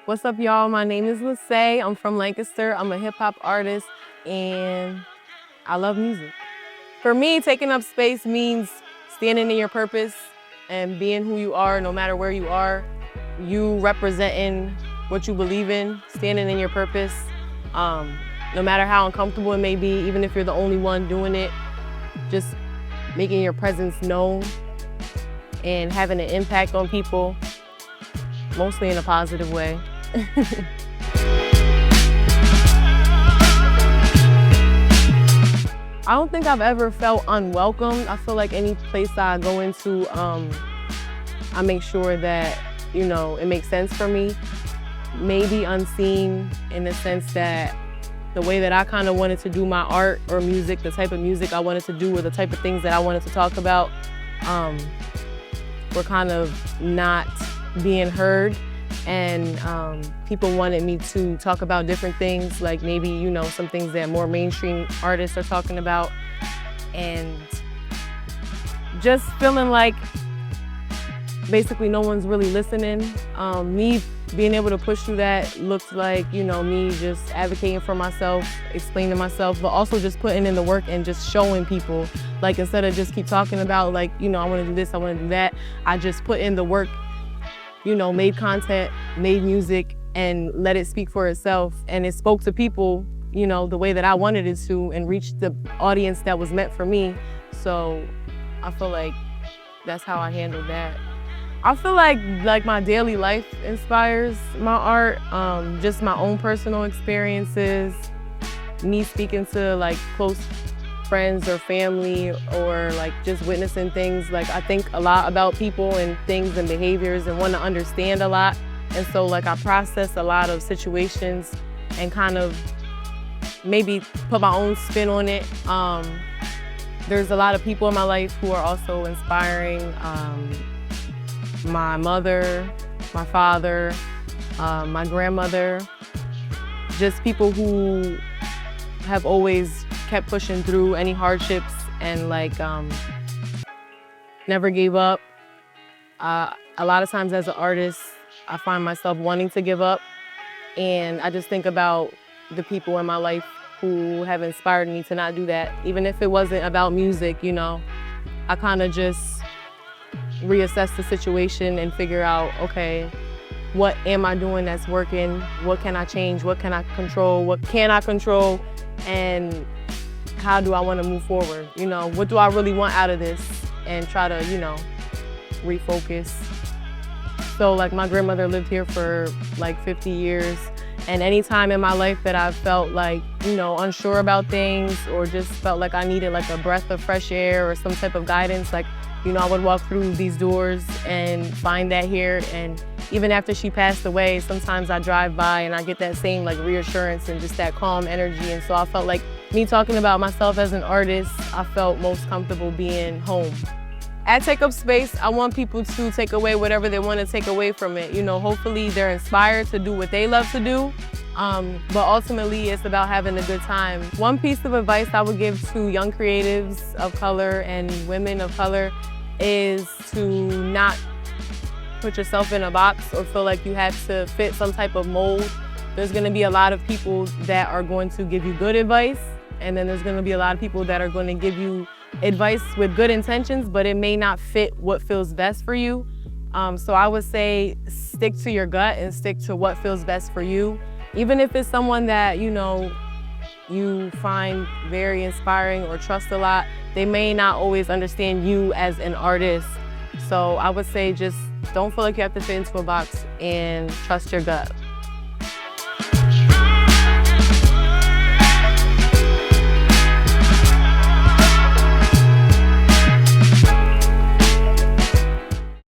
What's up, y'all? My name is Lassai. I'm from Lancaster. I'm a hip-hop artist, and I love music. For me, taking up space means standing in your purpose and being who you are no matter where you are. You representing what you believe in, standing in your purpose, no matter how uncomfortable it may be, even if you're the only one doing it, just making your presence known and having an impact on people, mostly in a positive way. I don't think I've ever felt unwelcome. I feel like any place I go into, I make sure that, it makes sense for me. Maybe unseen in the sense that the way that I kind of wanted to do my art or music, the type of music I wanted to do or the type of things that I wanted to talk about, were kind of not being heard. And people wanted me to talk about different things, like maybe, some things that more mainstream artists are talking about. And just feeling like basically no one's really listening. Me being able to push through that looked like, me just advocating for myself, explaining myself, but also just putting in the work and just showing people. Like, instead of just keep talking about, like, I want to do this, I want to do that, I just put in the work, made content, made music, and let it speak for itself. And it spoke to people, the way that I wanted it to, and reached the audience that was meant for me. So I feel like that's how I handled that. I feel like my daily life inspires my art, just my own personal experiences, me speaking to like close friends or family, or like just witnessing things. Like, I think a lot about people and things and behaviors and want to understand a lot. And so like I process a lot of situations and kind of maybe put my own spin on it. There's a lot of people in my life who are also inspiring. My mother, my father, my grandmother, just people who have always kept pushing through any hardships and never gave up. A lot of times as an artist, I find myself wanting to give up, and I just think about the people in my life who have inspired me to not do that. Even if it wasn't about music, I kind of just reassess the situation and figure out, okay, what am I doing that's working? What can I change? What can I control? What can I control? And how do I want to move forward? What do I really want out of this? And try to, refocus. So like my grandmother lived here for like 50 years. And any time in my life that I felt like, unsure about things, or just felt like I needed like a breath of fresh air or some type of guidance, like, I would walk through these doors and find that here. And even after she passed away, sometimes I drive by and I get that same like reassurance and just that calm energy. And so I felt like me talking about myself as an artist, I felt most comfortable being home. At Take Up Space, I want people to take away whatever they want to take away from it. Hopefully they're inspired to do what they love to do. But ultimately, it's about having a good time. One piece of advice I would give to young creatives of color and women of color is to not put yourself in a box or feel like you have to fit some type of mold. There's going to be a lot of people that are going to give you good advice, and then there's going to be a lot of people that are going to give you advice with good intentions, but it may not fit what feels best for you. So I would say stick to your gut and stick to what feels best for you. Even if it's someone that, you find very inspiring or trust a lot, they may not always understand you as an artist. So I would say just don't feel like you have to fit into a box and trust your gut.